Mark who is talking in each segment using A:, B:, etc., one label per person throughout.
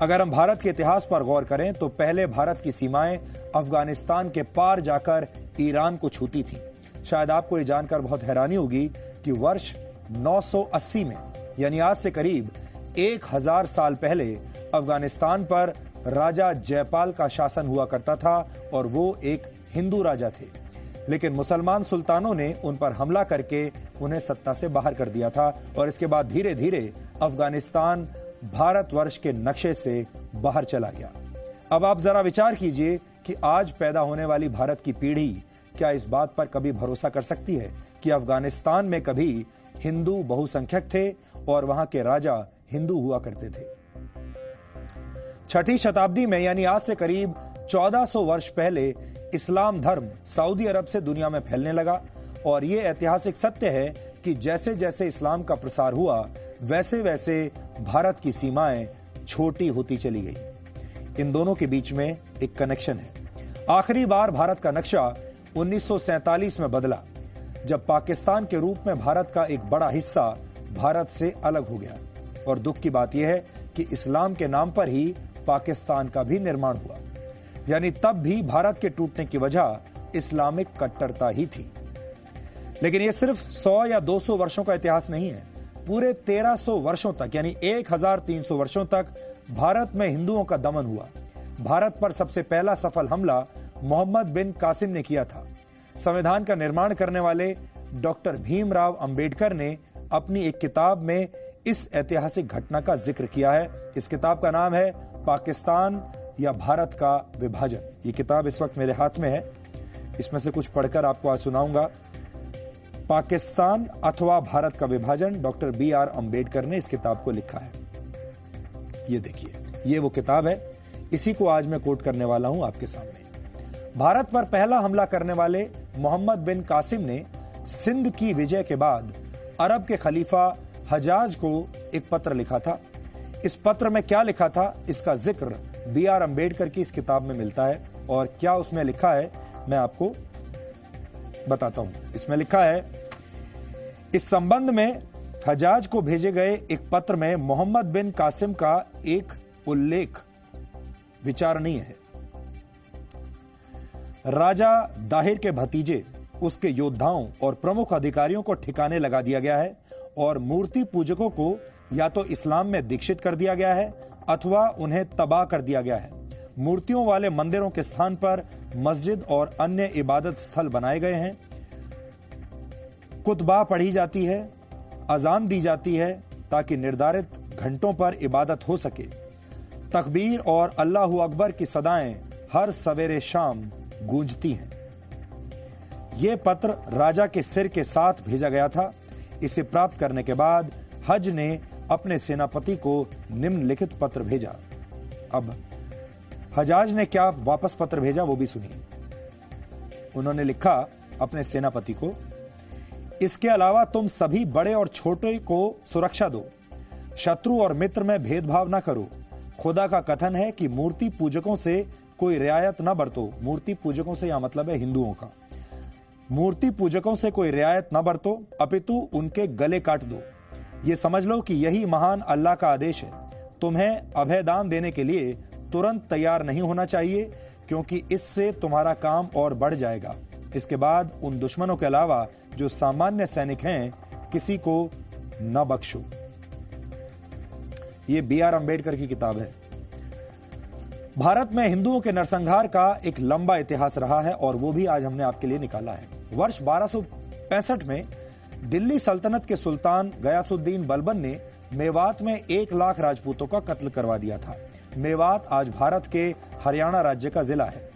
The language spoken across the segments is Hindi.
A: अगर हम भारत के इतिहास पर गौर करें तो पहले भारत की सीमाएं अफगानिस्तान के पार जाकर ईरान को छूती थी। शायद आपको यह जानकर बहुत हैरानी होगी कि वर्ष 980 में, यानी आज से करीब 1000 साल पहले, अफगानिस्तान पर राजा जयपाल का शासन हुआ करता था और वो एक हिंदू राजा थे। लेकिन मुसलमान सुल्तानों ने उन पर हमला करके उन्हें सत्ता से बाहर कर दिया था और इसके बाद धीरे धीरे अफगानिस्तान भारतवर्ष के नक्शे से बाहर चला गया। अब आप जरा विचार कीजिए कि आज पैदा होने वाली भारत की पीढ़ी क्या इस बात पर कभी भरोसा कर सकती है कि अफगानिस्तान में कभी हिंदू बहुसंख्यक थे और वहां के राजा हिंदू हुआ करते थे। 6ठी शताब्दी में, यानी आज से करीब 1400 वर्ष पहले, इस्लाम धर्म सऊदी अरब से दुनिया में फैलने लगा और यह ऐतिहासिक सत्य है कि जैसे जैसे इस्लाम का प्रसार हुआ वैसे वैसे भारत की सीमाएं छोटी होती चली गई। इन दोनों के बीच में एक कनेक्शन है। आखिरी बार भारत का नक्शा 1947 में बदला, जब पाकिस्तान के रूप में भारत का एक बड़ा हिस्सा भारत से अलग हो गया। और दुख की बात यह है कि इस्लाम के नाम पर ही पाकिस्तान का भी निर्माण हुआ, यानी तब भी भारत के टूटने की वजह इस्लामिक कट्टरता ही थी। लेकिन यह सिर्फ 100 या 200 वर्षों का इतिहास नहीं है। पूरे 1300 वर्षों तक, यानी 1300 वर्षों तक भारत में हिंदुओं का दमन हुआ। भारत पर सबसे पहला सफल हमला मोहम्मद बिन कासिम ने किया था। संविधान का निर्माण करने वाले डॉक्टर भीमराव अंबेडकर ने अपनी एक किताब में इस ऐतिहासिक घटना का जिक्र किया है। इस किताब का नाम है पाकिस्तान या भारत का विभाजन। ये किताब इस वक्त मेरे हाथ में है, इसमें से कुछ पढ़कर आपको आज सुनाऊंगा। पाकिस्तान अथवा भारत का विभाजन, डॉक्टर BR अंबेडकर ने इस किताब को लिखा है। ये देखिए, ये वो किताब है, इसी को आज मैं कोट करने वाला हूं आपके सामने। भारत पर पहला हमला करने वाले मोहम्मद बिन कासिम ने सिंध की विजय के बाद अरब के खलीफा हजाज को एक पत्र लिखा था। इस पत्र में क्या लिखा था, इसका जिक्र BR अंबेडकर की इस किताब में मिलता है। और क्या उसमें लिखा है मैं आपको बताता हूं। इसमें लिखा है, इस संबंध में हजाज को भेजे गए एक पत्र में मोहम्मद बिन कासिम का एक उल्लेख विचारणीय है। राजा दाहिर के भतीजे, उसके योद्धाओं और प्रमुख अधिकारियों को ठिकाने लगा दिया गया है और मूर्ति पूजकों को या तो इस्लाम में दीक्षित कर दिया गया है अथवा उन्हें तबाह कर दिया गया है। मूर्तियों वाले मंदिरों के स्थान पर मस्जिद और अन्य इबादत स्थल बनाए गए हैं। कुतबा पढ़ी जाती है, अजान दी जाती है ताकि निर्धारित घंटों पर इबादत हो सके। तकबीर और अल्लाहू अकबर की सदाएं हर सवेरे शाम गूंजती हैं। यह पत्र राजा के सिर के साथ भेजा गया था। इसे प्राप्त करने के बाद हज ने अपने सेनापति को निम्नलिखित पत्र भेजा। अब हजाज ने क्या वापस पत्र भेजा वो भी सुनिए। उन्होंने लिखा अपने सेनापति को, इसके अलावा तुम सभी बड़े और छोटे को सुरक्षा दो, शत्रु और मित्र में भेदभाव न करो। खुदा का कथन है कि मूर्ति पूजकों से कोई रियायत न बरतो। मूर्ति पूजकों से यह मतलब है हिंदुओं का। मूर्ति पूजकों से कोई रियायत न बरतो, अपितु उनके गले काट दो। ये समझ लो कि यही महान अल्लाह का आदेश है। तुम्हें अभयदान देने के लिए तुरंत तैयार नहीं होना चाहिए, क्योंकि इससे तुम्हारा काम और बढ़ जाएगा। इसके बाद उन दुश्मनों के अलावा जो सामान्य सैनिक हैं, किसी को न बख्शो। ये BR अंबेडकर की किताब है। भारत में हिंदुओं के नरसंहार का एक लंबा इतिहास रहा है और वो भी आज हमने आपके लिए निकाला है। वर्ष 1265 में दिल्ली सल्तनत के सुल्तान गयासुद्दीन बलबन ने मेवात में 1 लाख राजपूतों का कत्ल करवा दिया था। मेवात आज भारत के हरियाणा राज्य का जिला है।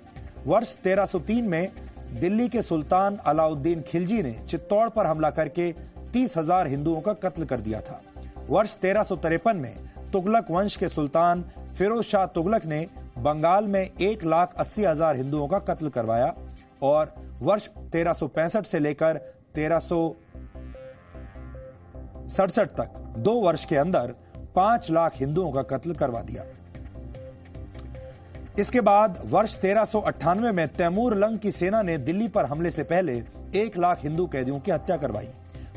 A: वर्ष 1303 में दिल्ली के सुल्तान अलाउद्दीन खिलजी ने चित्तौड़ पर हमला करके 30,000 हिंदुओं का कत्ल कर दिया था। वर्ष 1353 में तुगलक वंश के सुल्तान फिरोज शाह तुगलक ने बंगाल में 1,80,000 हिंदुओं का कत्ल करवाया और वर्ष 1365 से लेकर 1367 तक 2 वर्ष के अंदर 5 लाख हिंदुओं का कत्ल करवा दिया। इसके बाद वर्ष 1398 में तैमूर लंग की सेना ने दिल्ली पर हमले से पहले 1 लाख हिंदू कैदियों की हत्या करवाई।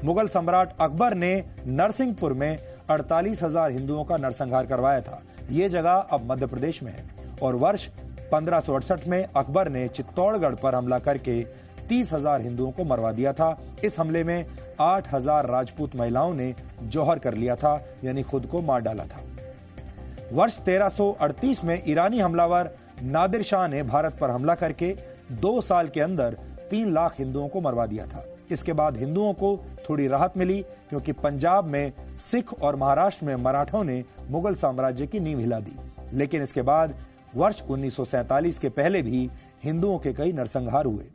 A: मुगल सम्राट अकबर ने नरसिंहपुर में 48,000 हिंदुओं का नरसंहार करवाया था। ये जगह अब मध्य प्रदेश में है और वर्ष 1568 में अकबर ने चित्तौड़गढ़ पर हमला करके 30,000 हिंदुओं को मरवा दिया था। इस हमले में 8,000 राजपूत महिलाओं ने जौहर कर लिया था, यानी खुद को मार डाला था। वर्ष 1338 में ईरानी हमलावर नादिर शाह ने भारत पर हमला करके 2 साल के अंदर 3 लाख हिंदुओं को मरवा दिया था। इसके बाद हिंदुओं को थोड़ी राहत मिली क्योंकि पंजाब में सिख और महाराष्ट्र में मराठों ने मुगल साम्राज्य की नींव हिला दी। लेकिन इसके बाद वर्ष 1947 के पहले भी हिंदुओं के कई नरसंहार हुए।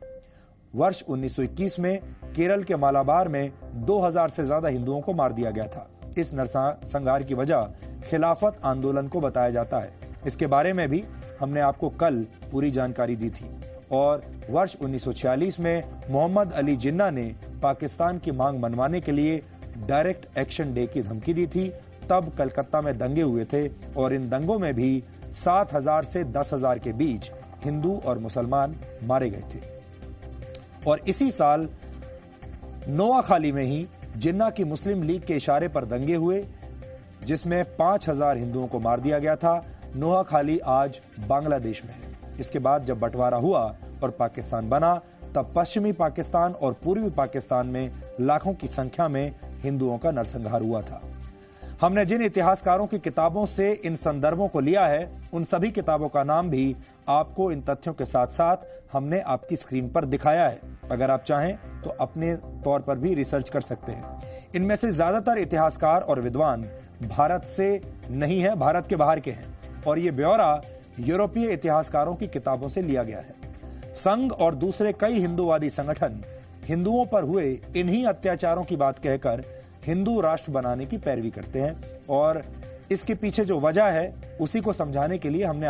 A: वर्ष 1921 में केरल के मालाबार में 2000 से ज्यादा हिंदुओं को मार दिया गया था। इस नरसंहार की वजह खिलाफत आंदोलन को बताया जाता है। इसके बारे में भी हमने आपको कल पूरी जानकारी दी थी। और वर्ष 1946 में मोहम्मद अली जिन्ना ने पाकिस्तान की मांग मनवाने के लिए डायरेक्ट एक्शन डे की धमकी दी थी। तब कलकत्ता में दंगे हुए थे और इन दंगों में भी 7,000 से 10,000 के बीच हिंदू और मुसलमान मारे गए थे। और इसी साल नोआखाली में ही जिन्ना की मुस्लिम लीग के इशारे पर दंगे हुए जिसमें 5,000 हिंदुओं को मार दिया गया था। नोआखाली आज बांग्लादेश में है। इसके बाद जब बंटवारा हुआ और पाकिस्तान बना तब पश्चिमी पाकिस्तान और पूर्वी पाकिस्तान में लाखों की संख्या में हिंदुओं का नरसंहार हुआ था। हमने जिन इतिहासकारों की किताबों से इन संदर्भों को लिया है उन सभी किताबों का नाम भी आपको इन तथ्यों के साथ साथ हमने आपकी स्क्रीन पर दिखाया है। अगर आप चाहें तो अपने तौर पर भी रिसर्च कर सकते हैं। इनमें से ज्यादातर इतिहासकार और विद्वान भारत से नहीं है, भारत के बाहर के हैं और ये ब्यौरा यूरोपीय इतिहासकारों की किताबों से लिया गया है। संघ और दूसरे कई हिंदूवादी संगठन हिंदुओं पर हुए इन्हीं अत्याचारों की बात कहकर हिंदू राष्ट्र बनाने की पैरवी करते हैं और इसके पीछे जो वजह है उसी को समझाने के लिए हमने